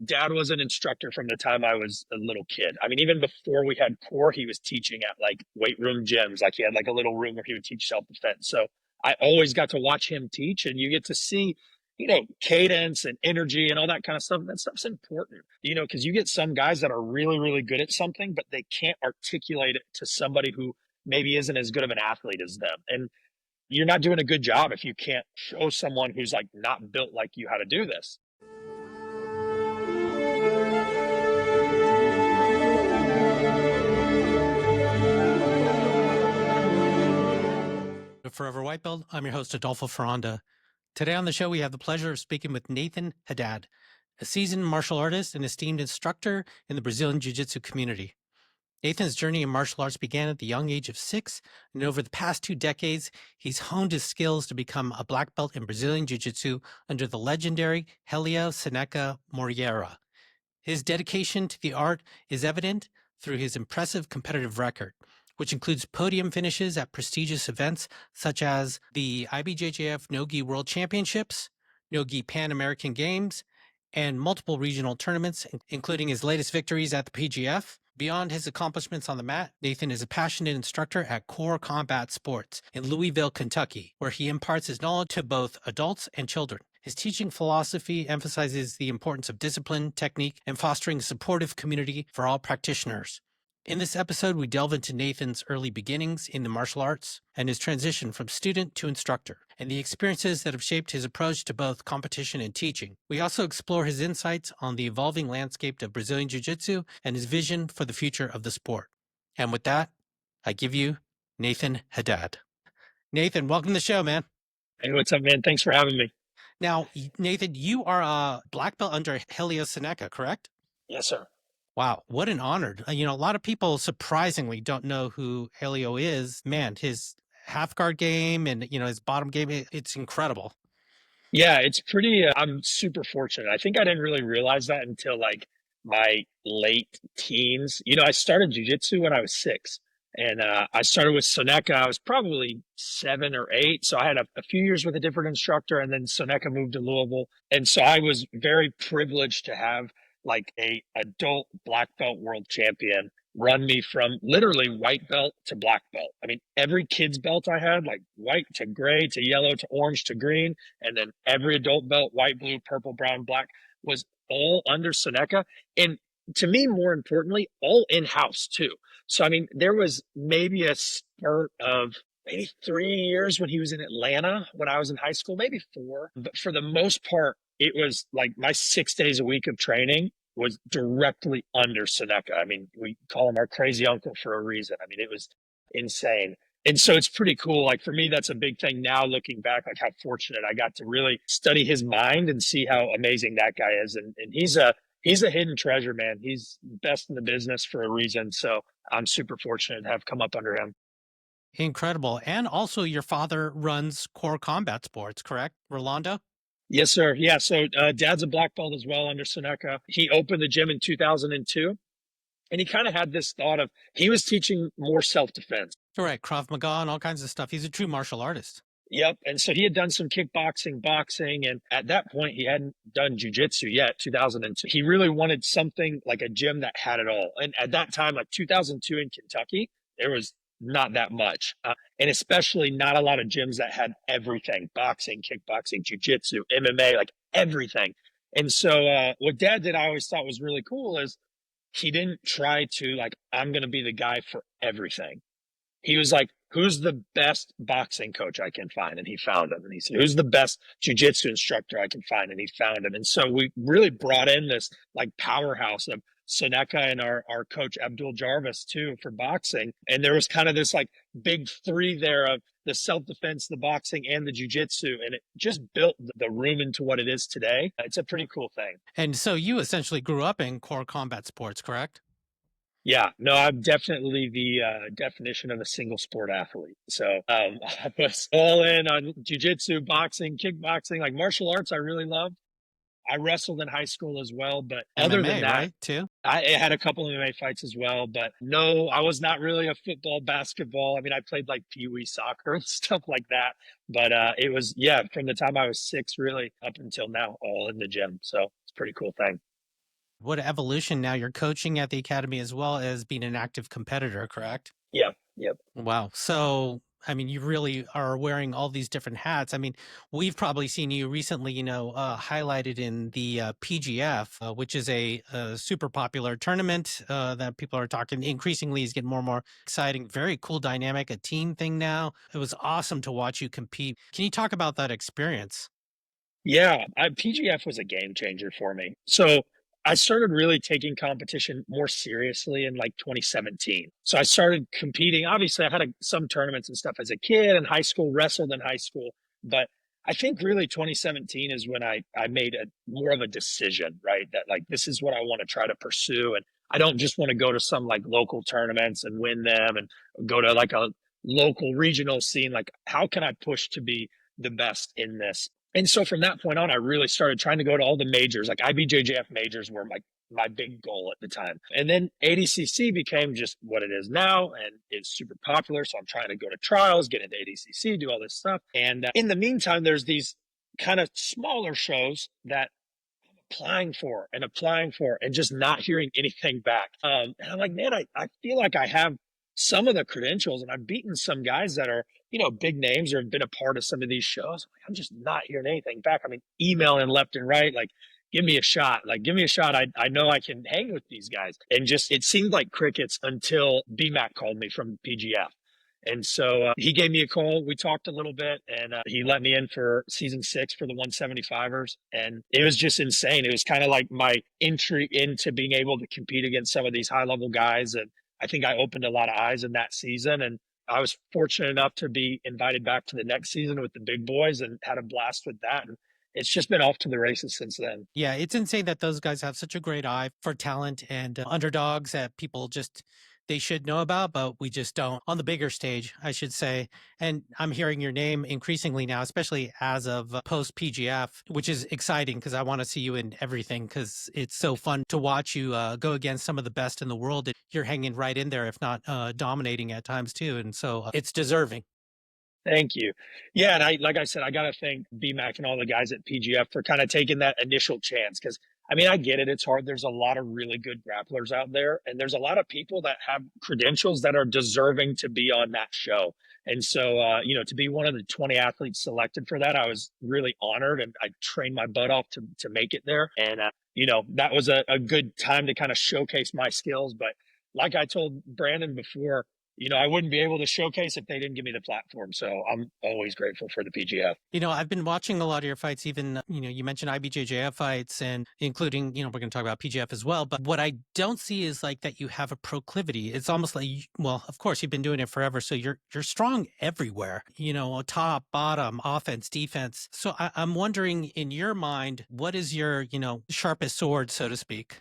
Dad was an instructor from the time I was a little kid. I mean, even before we had core, he was teaching at like weight room gyms. Like he had like a little room where he would teach self-defense. So I always got to watch him teach, and you get to see, cadence and energy and all that kind of stuff. That stuff's important, because you get some guys that are really, really good at something, but they can't articulate it to somebody who maybe isn't as good of an athlete as them. And you're not doing a good job if you can't show someone who's like not built like you how to do this. Forever White Belt. I'm your host, Adolfo Ferranda. Today on the show, we have the pleasure of speaking with Nathan Haddad, a seasoned martial artist and esteemed instructor in the Brazilian Jiu-Jitsu community. Nathan's journey in martial arts began at the young age of 6, and over the past 2 decades, he's honed his skills to become a black belt in Brazilian Jiu-Jitsu under the legendary Helio Seneca Moreira. His dedication to the art is evident through his impressive competitive record, which includes podium finishes at prestigious events such as the IBJJF No-Gi World Championships, No-Gi Pan American Games, and multiple regional tournaments, including his latest victories at the PGF. Beyond his accomplishments on the mat, Nathan is a passionate instructor at Core Combat Sports in Louisville, Kentucky, where he imparts his knowledge to both adults and children. His teaching philosophy emphasizes the importance of discipline, technique, and fostering a supportive community for all practitioners. In this episode, we delve into Nathan's early beginnings in the martial arts and his transition from student to instructor, and the experiences that have shaped his approach to both competition and teaching. We also explore his insights on the evolving landscape of Brazilian Jiu-Jitsu and his vision for the future of the sport. And with that, I give you Nathan Haddad. Nathan, welcome to the show, man. Hey, what's up, man? Thanks for having me. Now, Nathan, you are a black belt under Helio Seneca, correct? Yes, sir. Wow, what an honor. A lot of people surprisingly don't know who Helio is. Man, his half guard game and, his bottom game, it's incredible. Yeah, it's pretty, I'm super fortunate. I think I didn't really realize that until like my late teens. I started jujitsu when I was 6, and I started with Soneca. I was probably 7 or 8. So I had a few years with a different instructor, and then Soneca moved to Louisville. And so I was very privileged to have like a adult black belt world champion run me from literally white belt to black belt. I mean, every kid's belt I had, like white to gray to yellow to orange to green, and then every adult belt, white, blue, purple, brown, black, was all under Seneca. And to me, more importantly, all in-house too. So, I mean, there was maybe a spurt of maybe 3 years when he was in Atlanta when I was in high school, maybe 4. But for the most part, it was like my 6 days a week of training was directly under Seneca. I mean, we call him our crazy uncle for a reason. I mean, it was insane. And so it's pretty cool. Like for me, that's a big thing now looking back, like how fortunate I got to really study his mind and see how amazing that guy is. And he's a hidden treasure, man. He's best in the business for a reason. So I'm super fortunate to have come up under him. Incredible. And also your father runs Core Combat Sports, correct? Rolando? Yes, sir. Yeah. So dad's a black belt as well under Seneca. He opened the gym in 2002. And he kind of had this thought of he was teaching more self-defense. Correct. Krav Maga and all kinds of stuff. He's a true martial artist. Yep. And so he had done some kickboxing, boxing, and at that point he hadn't done jiu-jitsu yet, 2002. He really wanted something like a gym that had it all. And at that time, like 2002 in Kentucky, there was not that much. And especially not a lot of gyms that had everything: boxing, kickboxing, jiu-jitsu, MMA, like everything. And so what dad did, I always thought was really cool, is he didn't try to like, I'm going to be the guy for everything. He was like, who's the best boxing coach I can find? And he found him. And he said, who's the best jujitsu instructor I can find? And he found him. And so we really brought in this like powerhouse of Seneca and our coach Abdul Jarvis too for boxing. And there was kind of this like big 3 there of the self-defense, the boxing, and the jiu-jitsu. And it just built the room into what it is today. It's a pretty cool thing. And so you essentially grew up in Core Combat Sports, correct? Yeah, no, I'm definitely the definition of a single sport athlete. So I was all in on jujitsu, boxing, kickboxing, like martial arts I really loved. I wrestled in high school as well, but other than MMA, that, right, too? I had a couple of MMA fights as well. But no, I was not really a football, basketball. I mean, I played like pee wee soccer and stuff like that. But it was, yeah, from the time I was 6 really up until now, all in the gym. So it's a pretty cool thing. What evolution now you're coaching at the academy as well as being an active competitor, correct? Yeah. Yep. Wow. So, I mean, you really are wearing all these different hats. I mean, we've probably seen you recently, highlighted in the PGF, which is a super popular tournament that people are talking increasingly is getting more and more exciting. Very cool dynamic, a team thing now. It was awesome to watch you compete. Can you talk about that experience? Yeah, PGF was a game changer for me. So I started really taking competition more seriously in like 2017. So I started competing. Obviously, I had some tournaments and stuff as a kid in high school, wrestled in high school, but I think really 2017 is when I made a more of a decision, right? That like this is what I want to try to pursue, and I don't just want to go to some like local tournaments and win them, and go to like a local regional scene. Like, how can I push to be the best in this? And so from that point on, I really started trying to go to all the majors, like IBJJF majors were my big goal at the time. And then ADCC became just what it is now and it's super popular. So I'm trying to go to trials, get into ADCC, do all this stuff. And in the meantime, there's these kind of smaller shows that applying for and just not hearing anything back. And I'm like, man, I feel like I have some of the credentials and I've beaten some guys that are, big names or have been a part of some of these shows. I'm just not hearing anything back. I mean, emailing left and right, like, give me a shot. Like, give me a shot. I know I can hang with these guys. And just, it seemed like crickets until BMAC called me from PGF. And so he gave me a call. We talked a little bit, and he let me in for season 6 for the 175ers. And it was just insane. It was kind of like my entry into being able to compete against some of these high level guys. And I think I opened a lot of eyes in that season. And I was fortunate enough to be invited back to the next season with the big boys and had a blast with that. And it's just been off to the races since then. Yeah, it's insane that those guys have such a great eye for talent and underdogs that people just they should know about, but we just don't on the bigger stage, I should say. And I'm hearing your name increasingly now, especially as of post PGF, which is exciting because I want to see you in everything because it's so fun to watch you go against some of the best in the world. You're hanging right in there, if not dominating at times too, and so it's deserving. Thank you. Yeah, and like I said, I got to thank BMAC and all the guys at PGF for kind of taking that initial chance. Because I mean, I get it; it's hard. There's a lot of really good grapplers out there, and there's a lot of people that have credentials that are deserving to be on that show. And so, to be one of the 20 athletes selected for that, I was really honored, and I trained my butt off to make it there. And that was a good time to kind of showcase my skills. But like I told Brandon before, I wouldn't be able to showcase if they didn't give me the platform. So I'm always grateful for the PGF. I've been watching a lot of your fights, even, you mentioned IBJJF fights and including, we're going to talk about PGF as well. But what I don't see is like that you have a proclivity. It's almost like, well, of course you've been doing it forever. So you're strong everywhere, top, bottom, offense, defense. So I'm wondering in your mind, what is your, sharpest sword, so to speak?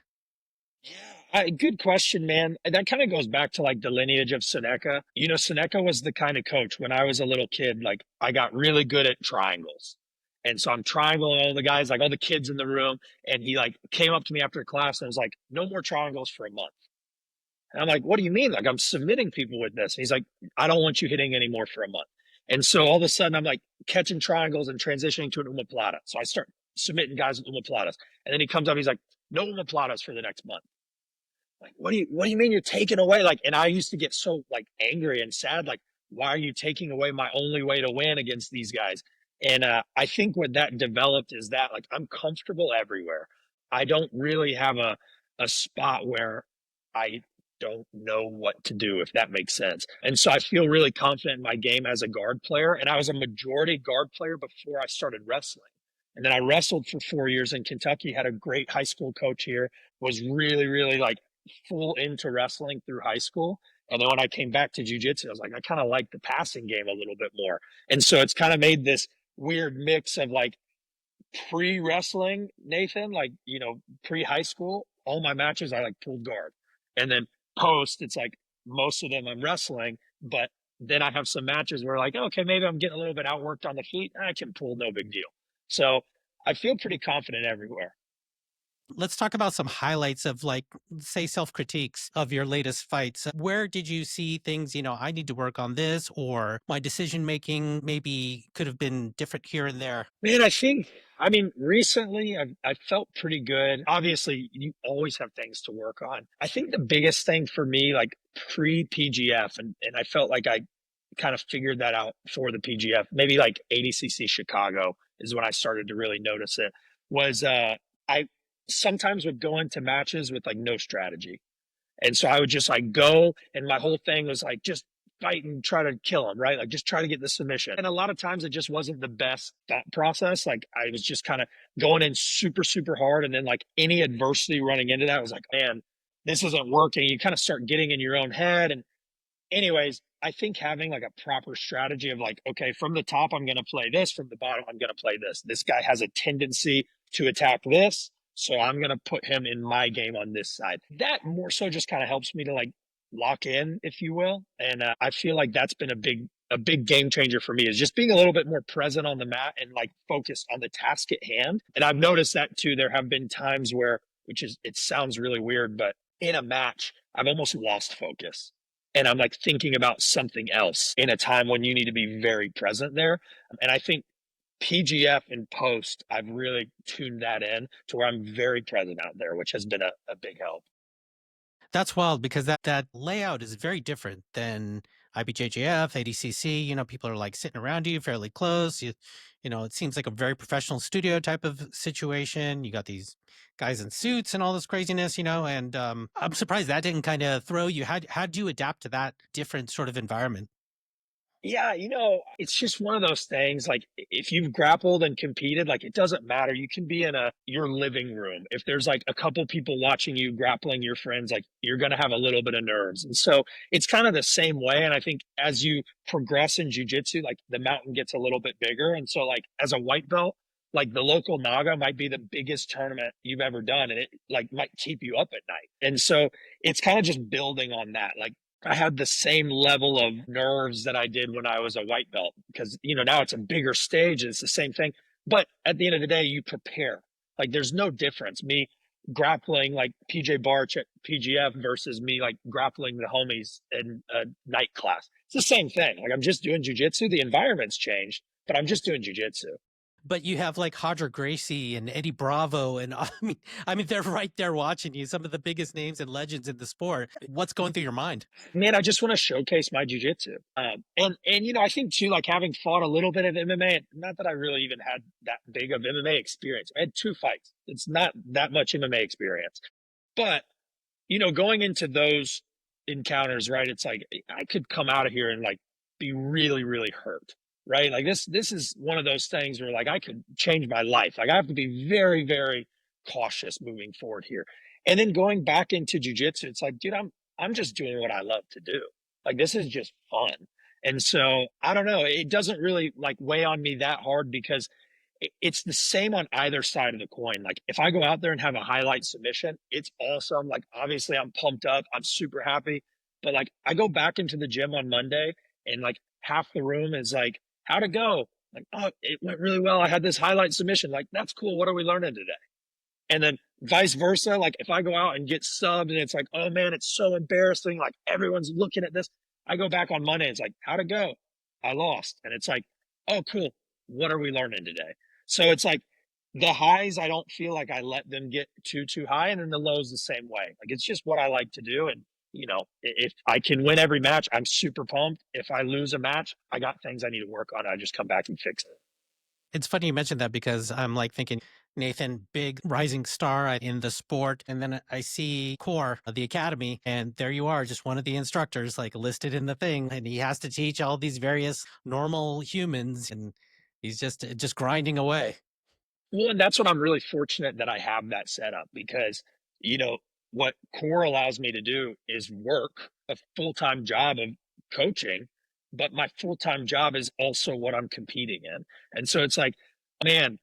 Yeah, good question, man. That kind of goes back to like the lineage of Seneca. Seneca was the kind of coach when I was a little kid, like I got really good at triangles. And so I'm triangling all the guys, like all the kids in the room. And he like came up to me after class and was like, no more triangles for a month. And I'm like, what do you mean? Like, I'm submitting people with this. And he's like, I don't want you hitting anymore for a month. And so all of a sudden, I'm like catching triangles and transitioning to an omoplata. So I start submitting guys with omoplatas. And then he comes up, he's like, no omoplatas for the next month. Like, what do you mean you're taking away? Like, and I used to get so like angry and sad. Like, why are you taking away my only way to win against these guys? And I think what that developed is that like I'm comfortable everywhere. I don't really have a spot where I don't know what to do, if that makes sense. And so I feel really confident in my game as a guard player. And I was a majority guard player before I started wrestling. And then I wrestled for 4 years in Kentucky, had a great high school coach here, was really, really like full into wrestling through high school. And then when I came back to jujitsu, I was like, I kind of like the passing game a little bit more. And so it's kind of made this weird mix of like pre wrestling, Nathan, like, pre high school, all my matches I like pulled guard. And then post, it's like most of them I'm wrestling, but then I have some matches where like, okay, maybe I'm getting a little bit outworked on the feet. I can pull, no big deal. So I feel pretty confident everywhere. Let's talk about some highlights of like, say, self critiques of your latest fights. Where did you see things, I need to work on this, or my decision making maybe could have been different here and there? Man, I think I mean, recently I felt pretty good. Obviously, you always have things to work on. I think the biggest thing for me, like pre PGF, and I felt like I kind of figured that out for the PGF, maybe like ADCC Chicago is when I started to really notice it, was I sometimes would go into matches with like no strategy. And so I would just like go, and my whole thing was like just fight and try to kill him, right? Like just try to get the submission. And a lot of times it just wasn't the best thought process. Like I was just kind of going in super, super hard. And then like any adversity running into that I was like, man, this isn't working. You kind of start getting in your own head. And anyways, I think having like a proper strategy of like, okay, from the top, I'm going to play this. From the bottom, I'm going to play this. This guy has a tendency to attack this. So I'm going to put him in my game on this side. That more so just kind of helps me to like lock in, if you will. And I feel like that's been a big game changer for me is just being a little bit more present on the mat and like focused on the task at hand. And I've noticed that too. There have been times where, which is, it sounds really weird, but in a match, I've almost lost focus and I'm like thinking about something else in a time when you need to be very present there. And I think PGF and post, I've really tuned that in to where I'm very present out there, which has been a big help. That's wild because that layout is very different than IBJJF, ADCC. People are like sitting around you fairly close. It seems like a very professional studio type of situation. You got these guys in suits and all this craziness, and I'm surprised that didn't kind of throw you. How'd you adapt to that different sort of environment? Yeah, it's just one of those things. Like if you've grappled and competed, like it doesn't matter. You can be in your living room. If there's like a couple people watching you grappling your friends, like you're gonna have a little bit of nerves. And so it's kind of the same way. And I think as you progress in jujitsu, like the mountain gets a little bit bigger. And so like as a white belt, like the local Naga might be the biggest tournament you've ever done, and it like might keep you up at night. And so it's kind of just building on that. Like I had the same level of nerves that I did when I was a white belt because, now it's a bigger stage and it's the same thing. But at the end of the day, you prepare. Like there's no difference. Me grappling like PJ Barch at PGF versus me like grappling the homies in a night class. It's the same thing. Like I'm just doing jujitsu. The environment's changed, but I'm just doing jujitsu. But you have like Hodger Gracie and Eddie Bravo, and I mean, they're right there watching you. Some of the biggest names and legends in the sport. What's going through your mind? Man, I just want to showcase my jujitsu. And I think too, like having fought a little bit of MMA, not that I really even had that big of MMA experience. I had two fights. It's not that much MMA experience, but going into those encounters, right? It's like I could come out of here and like be really, really hurt, right? Like this is one of those things where like I could change my life. Like I have to be very, very cautious moving forward here. And then going back into jujitsu, it's like, dude, I'm just doing what I love to do. Like this is just fun. And so I don't know, it doesn't really like weigh on me that hard because it's the same on either side of the coin. Like if I go out there and have a highlight submission, it's awesome. Like obviously I'm pumped up. I'm super happy. But like I go back into the gym on Monday and like half the room is like, how'd it go? Like, oh, it went really well. I had this highlight submission. Like, that's cool. What are we learning today? And then vice versa. Like if I go out and get subbed and it's like, oh man, it's so embarrassing. Like everyone's looking at this. I go back on Monday. It's like, how'd it go? I lost. And it's like, oh, cool. What are we learning today? So it's like the highs, I don't feel like I let them get too high. And then the lows the same way. Like it's just what I like to do. And, if I can win every match, I'm super pumped. If I lose a match, I got things I need to work on. I just come back and fix it. It's funny you mentioned that because I'm like thinking Nathan, big rising star in the sport. And then I see Core of the Academy, and there you are, just one of the instructors like listed in the thing. And he has to teach all these various normal humans, and he's just grinding away. Well, and that's what I'm really fortunate that I have that set up because, what core allows me to do is work a full time job of coaching, but my full time job is also what I'm competing in. And so it's like, man,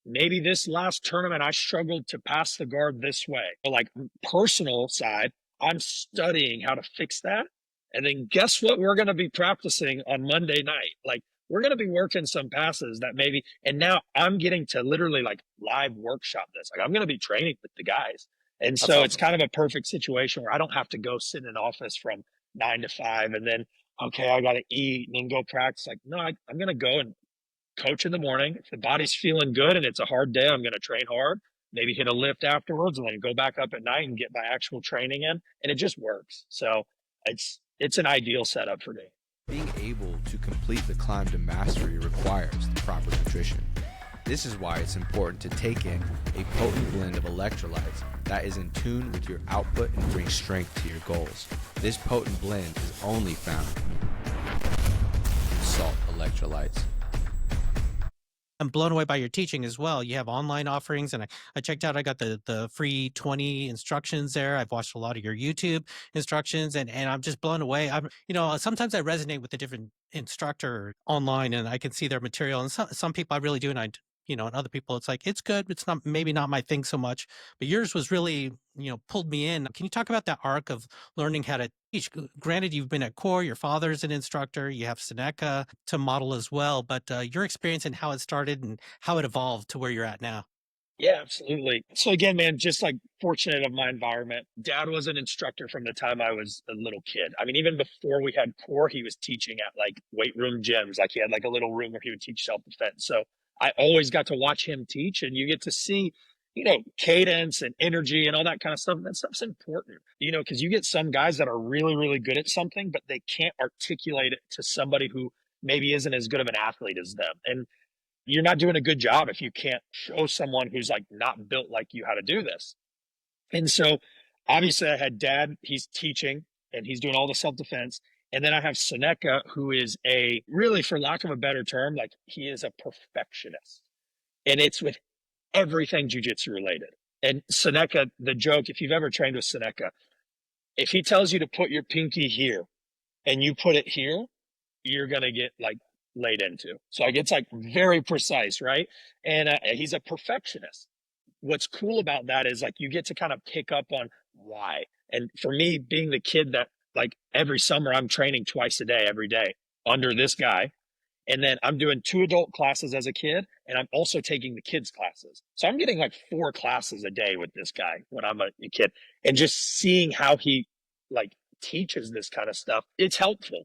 maybe this last tournament I struggled to pass the guard this way. But like personal side, I'm studying how to fix that. And then guess what we're going to be practicing on Monday night? Like we're going to be working some passes that maybe, and now I'm getting to literally like live workshop this. Like I'm going to be training with the guys. And That's so it's awesome. kind of a perfect situation where I don't have to go sit in an office from 9 to 5 and then, okay, I got to eat and then go practice. Like, no, I'm going to go and coach in the morning. If the body's feeling good and it's a hard day, I'm going to train hard, maybe hit a lift afterwards, and then go back up at night and get my actual training in. And it just works. So it's an ideal setup for me. Being able to complete the climb to mastery requires the proper nutrition. This is why it's important to take in a potent blend of electrolytes that is in tune with your output and brings strength to your goals. This potent blend is only found in salt electrolytes. I'm blown away by your teaching as well. You have online offerings, and I checked out, I got the free 20 instructions there. I've watched a lot of your YouTube instructions, and I'm just blown away. Sometimes I resonate with a different instructor online, and I can see their material, and some people I really do, and and other people, it's like, it's good. It's not, maybe not my thing so much, but yours was really, pulled me in. Can you talk about that arc of learning how to teach? Granted, you've been at Core, your father's an instructor, you have Seneca to model as well, but your experience and how it started and how it evolved to where you're at now. Yeah, absolutely. So again, man, just like fortunate of my environment. Dad was an instructor from the time I was a little kid. I mean, even before we had Core, he was teaching at like weight room gyms. Like he had like a little room where he would teach self-defense. So I always got to watch him teach, and you get to see, cadence and energy and all that kind of stuff. And that stuff's important, because you get some guys that are really, really good at something, but they can't articulate it to somebody who maybe isn't as good of an athlete as them. And you're not doing a good job if you can't show someone who's like not built like you how to do this. And so obviously I had Dad, he's teaching and he's doing all the self-defense. And then I have Seneca, who is a really, for lack of a better term, like he is a perfectionist. And it's with everything jiu-jitsu related. And Seneca, the joke, if you've ever trained with Seneca, if he tells you to put your pinky here and you put it here, you're going to get like laid into. So like, it's like very precise, right? And he's a perfectionist. What's cool about that is like you get to kind of pick up on why. And for me, being the kid that like every summer I'm training twice a day, every day under this guy. And then I'm doing 2 adult classes as a kid, and I'm also taking the kids' classes. So I'm getting like 4 classes a day with this guy when I'm a kid. And just seeing how he like teaches this kind of stuff, it's helpful.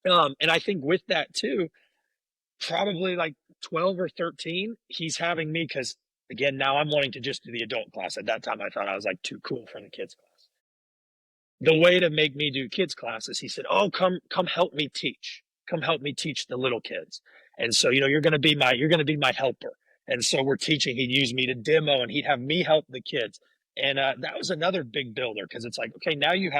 And I think with that too, probably like 12 or 13, he's having me because again, now I'm wanting to just do the adult class. At that time, I thought I was like too cool for the kids class. The way to make me do kids classes, he said, "Oh, come help me teach. Come help me teach the little kids." And so, you're going to be my helper. And so we're teaching. He'd use me to demo, and he'd have me help the kids. And that was another big builder because it's like, okay, now you're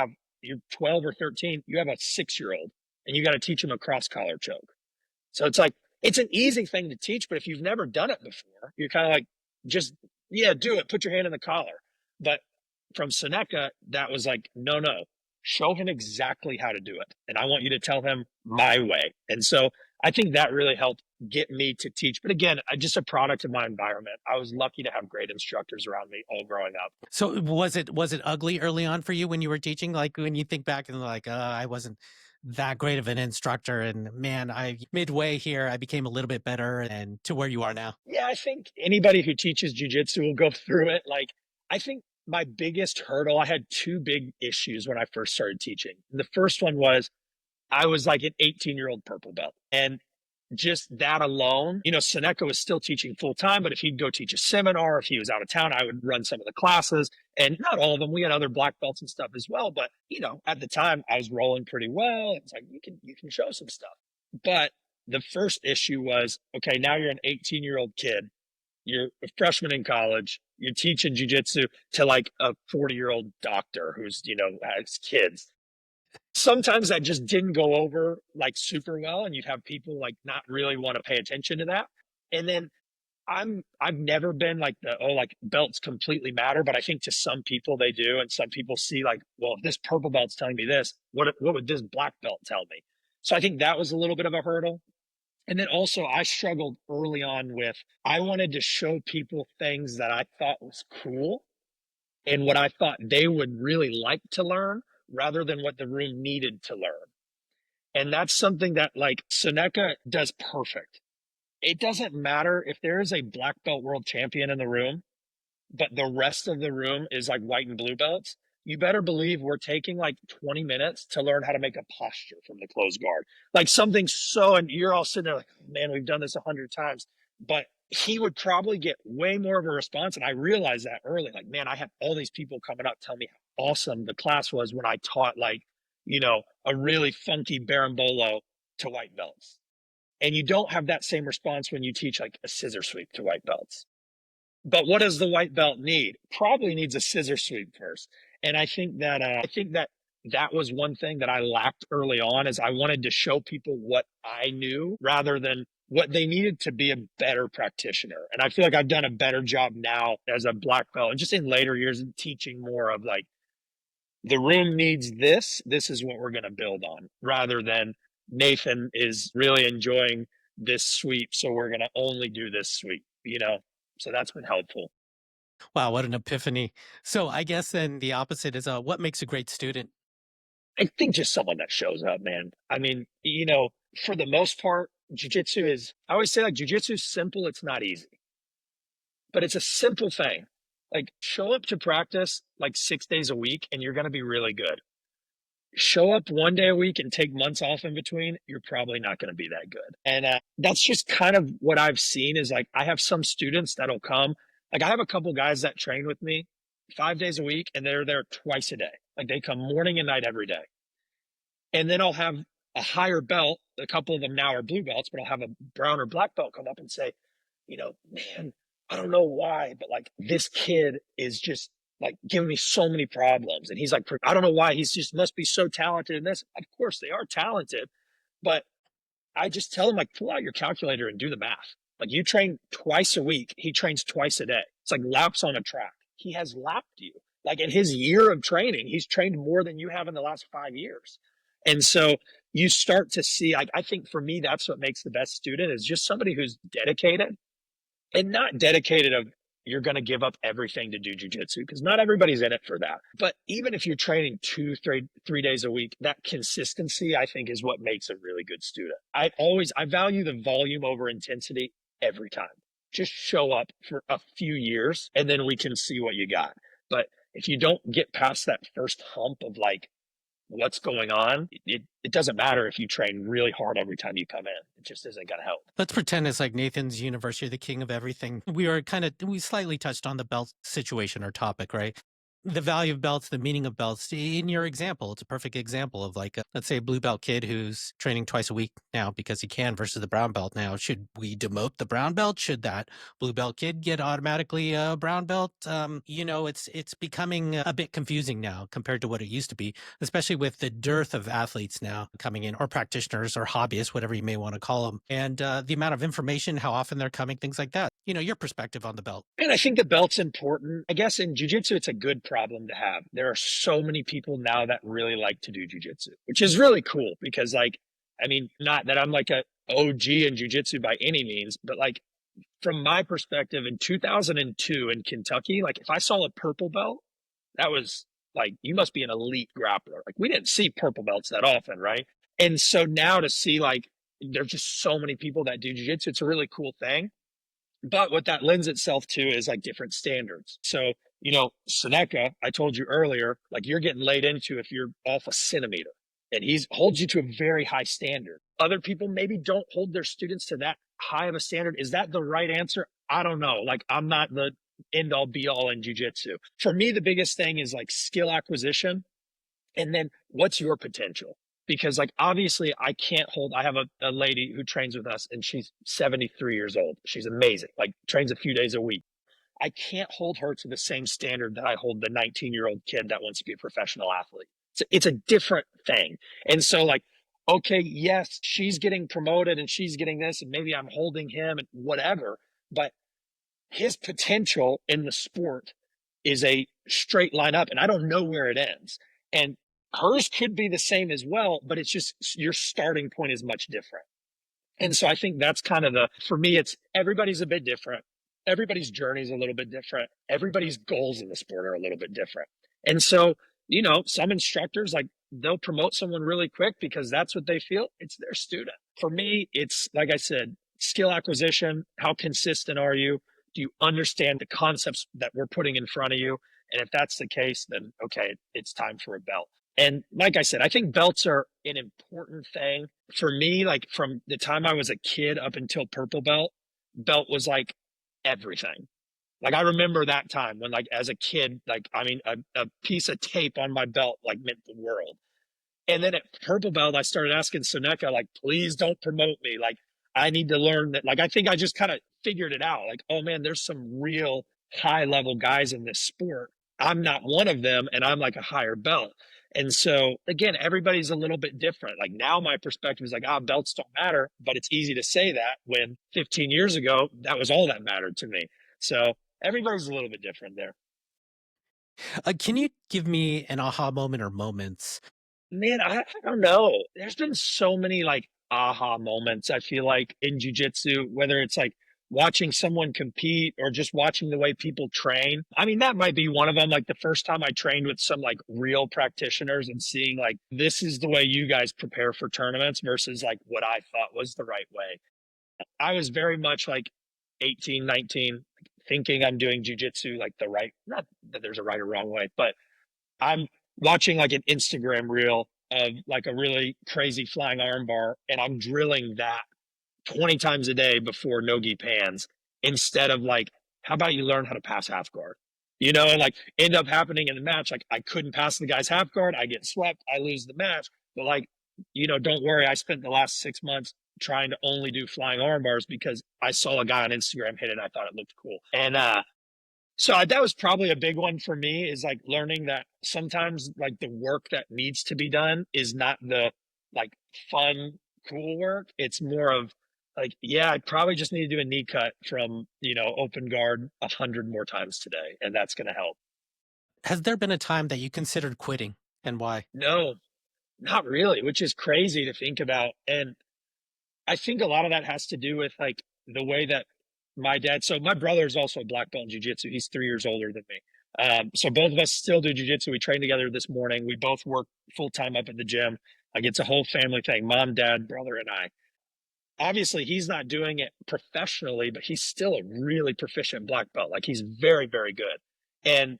12 or 13, you have a 6-year-old, and you got to teach him a cross collar choke. So it's like, it's an easy thing to teach, but if you've never done it before, you're kind of like, just, yeah, do it. Put your hand in the collar. But from Seneca, that was like, no, show him exactly how to do it. And I want you to tell him my way. And so I think that really helped get me to teach. But again, I just a product of my environment. I was lucky to have great instructors around me all growing up. So was it ugly early on for you when you were teaching? Like when you think back and like, I wasn't that great of an instructor, and man, I midway here, I became a little bit better, and to where you are now. Yeah, I think anybody who teaches jujitsu will go through it. Like, I think my biggest hurdle, I had 2 big issues when I first started teaching. The first one was I was like an 18-year-old purple belt. And just that alone, Seneca was still teaching full time, but if he'd go teach a seminar, if he was out of town, I would run some of the classes, and not all of them. We had other black belts and stuff as well. But, at the time I was rolling pretty well. It's like, you can show some stuff. But the first issue was, okay, now you're an 18-year-old kid. You're a freshman in college. You're teaching jujitsu to like a 40-year-old doctor who's, has kids. Sometimes that just didn't go over like super well, and you'd have people like not really want to pay attention to that. And then I've never been like like belts completely matter, but I think to some people they do, and some people see like, well, if this purple belt's telling me this, what would this black belt tell me? So I think that was a little bit of a hurdle. And then also I struggled early on with, I wanted to show people things that I thought was cool and what I thought they would really like to learn rather than what the room needed to learn. And that's something that like Seneca does perfect. It doesn't matter if there is a black belt world champion in the room, but the rest of the room is like white and blue belts. you better believe we're taking like 20 minutes to learn how to make a posture from the closed guard. Like something so, and you're all sitting there like, man, we've done this 100 times. But he would probably get way more of a response. And I realized that early. Like, man, I have all these people coming up telling me how awesome the class was when I taught like, a really funky berimbolo to white belts. And you don't have that same response when you teach like a scissor sweep to white belts. But what does the white belt need? Probably needs a scissor sweep first. And I think that that was one thing that I lacked early on is I wanted to show people what I knew rather than what they needed to be a better practitioner. And I feel like I've done a better job now as a black belt and just in later years teaching more of like the room needs this. This is what we're going to build on rather than Nathan is really enjoying this sweep. So we're going to only do this sweep. So that's been helpful. Wow, what an epiphany. So I guess then the opposite is what makes a great student? I think just someone that shows up, man. I mean, for the most part, I always say like jujitsu is simple. It's not easy, but it's a simple thing. Like show up to practice like 6 days a week and you're going to be really good. Show up one day a week and take months off in between, you're probably not going to be that good. And that's just kind of what I've seen is like, I have some students that'll come. Like I have a couple guys that train with me 5 days a week and they're there twice a day. Like they come morning and night every day. And then I'll have a higher belt. A couple of them now are blue belts, but I'll have a brown or black belt come up and say, man, I don't know why, but like this kid is just like giving me so many problems. And he's like, I don't know why. He's just must be so talented in this. Of course, they are talented, but I just tell him, like, pull out your calculator and do the math. Like, you train twice a week. He trains twice a day. It's like laps on a track. He has lapped you. Like, in his year of training, he's trained more than you have in the last 5 years. And so you start to see, I think for me, that's what makes the best student is just somebody who's dedicated and not dedicated of you're going to give up everything to do jujitsu because not everybody's in it for that. But even if you're training 3 days a week, that consistency, I think, is what makes a really good student. I value the volume over intensity every time. Just show up for a few years and then we can see what you got. But if you don't get past that first hump of like, what's going on, it doesn't matter if you train really hard every time you come in. It just isn't going to help. Let's pretend it's like Nathan's university, the king of everything. We slightly touched on the belt situation or topic, right? The value of belts, the meaning of belts. In your example, it's a perfect example of like, let's say a blue belt kid who's training twice a week now because he can versus the brown belt now. Should we demote the brown belt? Should that blue belt kid get automatically a brown belt? It's becoming a bit confusing now compared to what it used to be, especially with the dearth of athletes now coming in, or practitioners or hobbyists, whatever you may want to call them. And the amount of information, how often they're coming, things like that. Your perspective on the belt. And I think the belt's important. I guess in jiu-jitsu, it's a good problem to have. There are so many people now that really like to do jiu-jitsu, which is really cool because not that I'm like a OG in jiu-jitsu by any means, but like from my perspective in 2002 in Kentucky, like if I saw a purple belt, that was like, you must be an elite grappler. Like we didn't see purple belts that often, right? And so now to see like, there's just so many people that do jiu-jitsu, it's a really cool thing. But what that lends itself to is like different standards. So, Seneca, I told you earlier, like you're getting laid into if you're off a centimeter and he holds you to a very high standard. Other people maybe don't hold their students to that high of a standard. Is that the right answer? I don't know. Like I'm not the end all be all in jujitsu. For me, the biggest thing is like skill acquisition. And then what's your potential? Because like obviously I have a lady who trains with us and she's 73 years old. She's amazing, like trains a few days a week. I can't hold her to the same standard that I hold the 19-year-old kid that wants to be a professional athlete. It's a different thing. And so like, okay, yes, she's getting promoted and she's getting this and maybe I'm holding him and whatever, but his potential in the sport is a straight line up and I don't know where it ends. And hers could be the same as well, but it's just your starting point is much different. And so I think that's kind of for me, it's everybody's a bit different. Everybody's journey is a little bit different. Everybody's goals in the sport are a little bit different. And so, some instructors, like they'll promote someone really quick because that's what they feel. It's their student. For me, it's like I said, skill acquisition. How consistent are you? Do you understand the concepts that we're putting in front of you? And if that's the case, then okay, it's time for a belt. And like I said, I think belts are an important thing for me. Like from the time I was a kid up until purple belt, belt was like everything. Like I remember that time when like as a kid, like I mean a piece of tape on my belt like meant the world. And then at purple belt, I started asking Soneca, like, please don't promote me. Like, I need to learn that. Like, I think I just kind of figured it out. Like, oh man, there's some real high level guys in this sport. I'm not one of them, and I'm like a higher belt. And so, again, everybody's a little bit different. Like, now my perspective is like, belts don't matter, but it's easy to say that when 15 years ago, that was all that mattered to me. So, everybody's a little bit different there. Can you give me an aha moment or moments? Man, I don't know. There's been so many like aha moments, I feel like in jujitsu, whether it's like watching someone compete or just watching the way people train. I mean, that might be one of them. Like the first time I trained with some like real practitioners and seeing like, this is the way you guys prepare for tournaments versus like what I thought was the right way. I was very much like 18, 19, thinking I'm doing jujitsu like the right, not that there's a right or wrong way, but I'm watching like an Instagram reel of like a really crazy flying armbar, and I'm drilling that 20 times a day before nogi pans instead of like, how about you learn how to pass half guard? You know, and like end up happening in the match, like I couldn't pass the guy's half guard, I get swept, I lose the match. But like, don't worry, I spent the last 6 months trying to only do flying arm bars because I saw a guy on Instagram hit it and I thought it looked cool. And so that was probably a big one for me is like learning that sometimes like the work that needs to be done is not the like fun, cool work. It's more of like, yeah, I probably just need to do a knee cut from, open guard 100 more times today. And that's going to help. Has there been a time that you considered quitting and why? No, not really, which is crazy to think about. And I think a lot of that has to do with like the way that my dad, so my brother is also a black belt in jiu-jitsu. He's 3 years older than me. So both of us still do jiu-jitsu. We trained together this morning. We both work full time up at the gym. Like it's a whole family thing, mom, dad, brother, and I. Obviously, he's not doing it professionally, but he's still a really proficient black belt. Like he's very, very good. And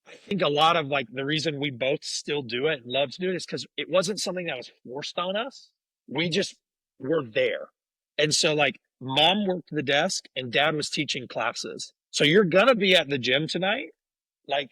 I think a lot of like the reason we both still do it and love to do it is because it wasn't something that was forced on us. We just were there. And so like mom worked the desk and dad was teaching classes. So you're gonna be at the gym tonight. Like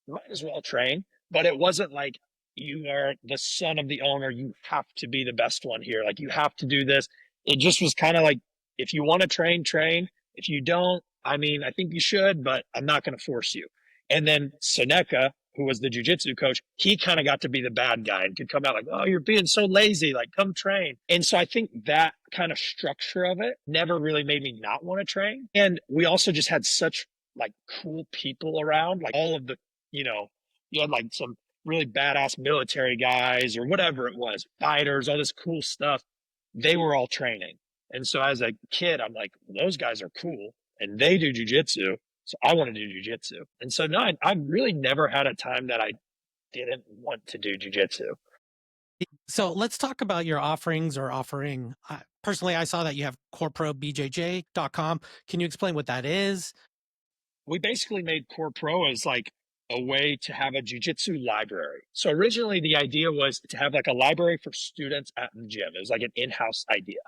might as well train. But it wasn't like you are the son of the owner. You have to be the best one here. Like you have to do this. It just was kind of like, if you want to train, train. If you don't, I mean, I think you should, but I'm not going to force you. And then Soneca, who was the jujitsu coach, he kind of got to be the bad guy and could come out like, oh, you're being so lazy. Like, come train. And so I think that kind of structure of it never really made me not want to train. And we also just had such like cool people around, like all of the, you had like some really badass military guys or whatever it was, fighters, all this cool stuff. They were all training. And so as a kid, I'm like, well, those guys are cool and they do jujitsu. So I want to do jujitsu. And so no, I really never had a time that I didn't want to do jujitsu. So let's talk about your offerings or offering. Personally, I saw that you have coreprobjj.com. Can you explain what that is? We basically made Core Pro as like a way to have a jujitsu library. So originally the idea was to have like a library for students at the gym. It was like an in-house idea.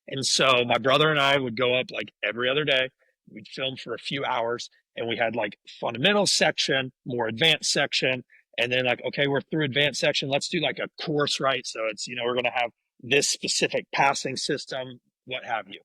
And so my brother and I would go up like every other day. We'd film for a few hours and we had like fundamental section, more advanced section. And then like, okay, we're through advanced section. Let's do like a course, right? So it's, we're going to have this specific passing system, what have you.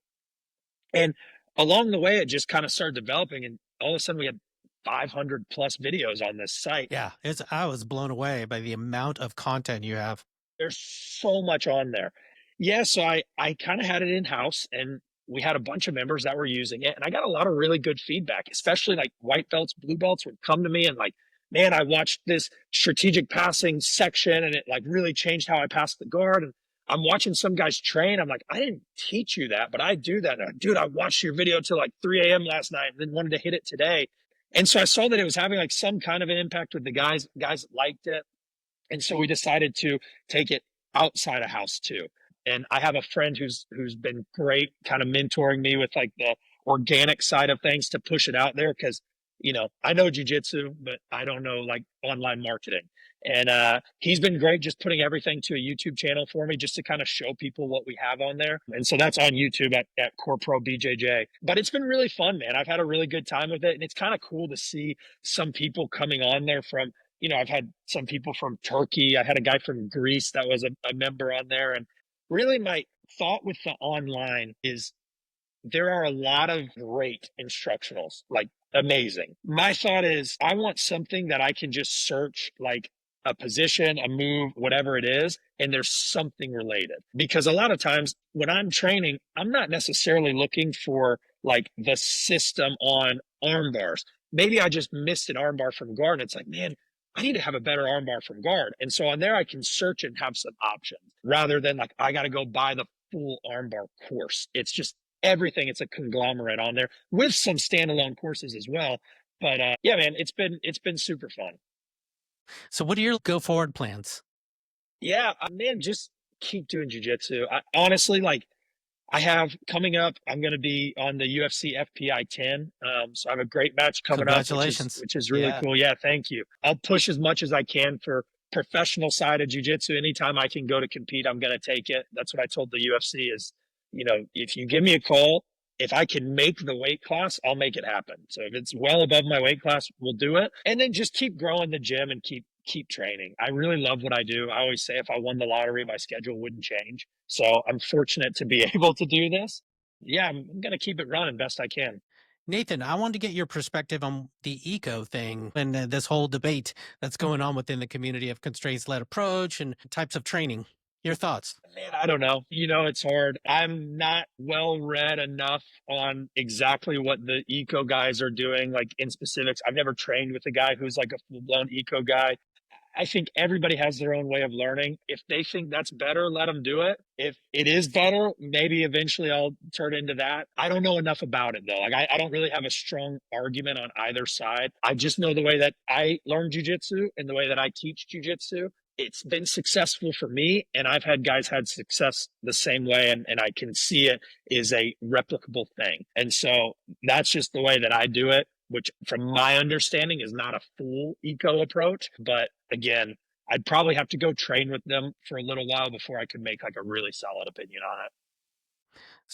And along the way, it just kind of started developing. And all of a sudden we had 500 plus videos on this site. Yeah, I was blown away by the amount of content you have. There's so much on there. Yeah, so I kind of had it in house and we had a bunch of members that were using it and I got a lot of really good feedback, especially like white belts, blue belts would come to me and like, man, I watched this strategic passing section and it like really changed how I passed the guard. And I'm watching some guys train. I'm like, I didn't teach you that, but I do that. And, dude, I watched your video till like 3 a.m. last night and then wanted to hit it today. And so I saw that it was having like some kind of an impact with the guys liked it. And so we decided to take it outside of house too. And I have a friend who's been great kind of mentoring me with like the organic side of things to push it out there. Cause I know jujitsu, but I don't know like online marketing. And he's been great just putting everything to a YouTube channel for me just to kind of show people what we have on there. And so that's on YouTube at Core Pro BJJ. But it's been really fun, man. I've had a really good time with it. And it's kind of cool to see some people coming on there from, I've had some people from Turkey. I had a guy from Greece that was a member on there. And really my thought with the online is there are a lot of great instructionals, like amazing. My thought is I want something that I can just search like a position, a move, whatever it is, and there's something related. Because a lot of times when I'm training, I'm not necessarily looking for like the system on arm bars. Maybe I just missed an arm bar from guard. And it's like, man, I need to have a better arm bar from guard. And so on there, I can search and have some options rather than like, I got to go buy the full armbar course. It's just everything. It's a conglomerate on there with some standalone courses as well. But yeah, man, it's been super fun. So what are your go forward plans? Yeah, man, just keep doing jujitsu. I honestly like I have coming up. I'm going to be on the UFC FPI 10. So I have a great match coming up, Congratulations. which is really Yeah. cool. Yeah, thank you. I'll push as much as I can for professional side of jiu-jitsu. Anytime I can go to compete, I'm going to take it. That's what I told the UFC is, if you give me a call, if I can make the weight class, I'll make it happen. So if it's well above my weight class, we'll do it. And then just keep growing the gym and keep training. I really love what I do. I always say if I won the lottery, my schedule wouldn't change. So I'm fortunate to be able to do this. Yeah, I'm going to keep it running best I can. Nathan, I wanted to get your perspective on the eco thing and this whole debate that's going on within the community of constraints led approach and types of training. Your thoughts? Man, I don't know. It's hard. I'm not well read enough on exactly what the eco guys are doing, like in specifics. I've never trained with a guy who's like a full blown eco guy. I think everybody has their own way of learning. If they think that's better, let them do it. If it is better, maybe eventually I'll turn into that. I don't know enough about it though. Like I don't really have a strong argument on either side. I just know the way that I learn jujitsu and the way that I teach jujitsu. It's been successful for me, and I've had guys had success the same way, and I can see it is a replicable thing. And so that's just the way that I do it, which from my understanding is not a full eco approach. But again, I'd probably have to go train with them for a little while before I could make like a really solid opinion on it.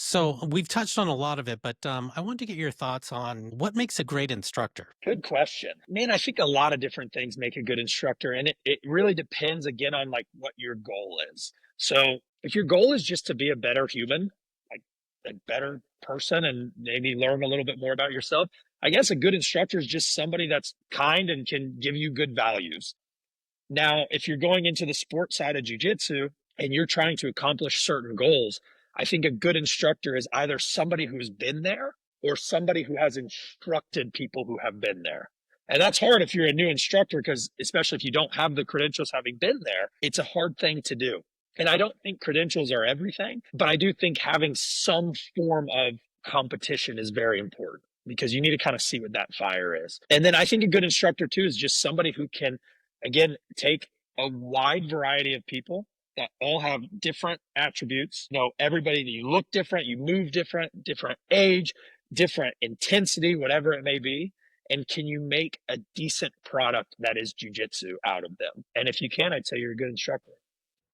So we've touched on a lot of it, but I wanted to get your thoughts on what makes a great instructor. Good question. Man, I think a lot of different things make a good instructor, and it really depends again on like what your goal is. So if your goal is just to be a better human, like a better person and maybe learn a little bit more about yourself, I guess a good instructor is just somebody that's kind and can give you good values. Now, if you're going into the sport side of jujitsu and you're trying to accomplish certain goals, I think a good instructor is either somebody who's been there or somebody who has instructed people who have been there. And that's hard if you're a new instructor, because especially if you don't have the credentials having been there, it's a hard thing to do. And I don't think credentials are everything, but I do think having some form of competition is very important because you need to kind of see what that fire is. And then I think a good instructor too is just somebody who can, again, take a wide variety of people that all have different attributes. Everybody, you look different, you move different, different age, different intensity, whatever it may be. And can you make a decent product that is jujitsu out of them? And if you can, I'd say you're a good instructor.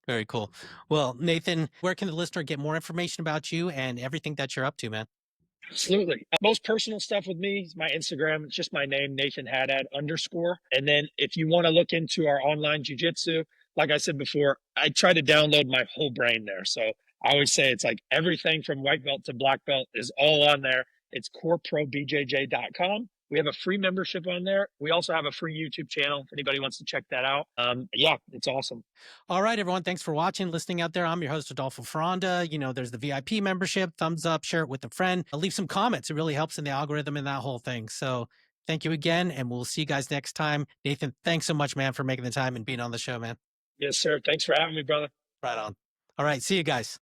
Very cool. Well, Nathan, where can the listener get more information about you and everything that you're up to, man? Absolutely. Most personal stuff with me is my Instagram. It's just my name, Nathan Haddad _. And then if you want to look into our online jujitsu, like I said before, I try to download my whole brain there. So I always say it's like everything from white belt to black belt is all on there. It's coreprobjj.com. We have a free membership on there. We also have a free YouTube channel if anybody wants to check that out. Yeah, it's awesome. All right, everyone. Thanks for watching, listening out there. I'm your host, Adolfo Ferranda. There's the VIP membership. Thumbs up, share it with a friend. Leave some comments. It really helps in the algorithm and that whole thing. So thank you again, and we'll see you guys next time. Nathan, thanks so much, man, for making the time and being on the show, man. Yes, sir. Thanks for having me, brother. Right on. All right. See you guys.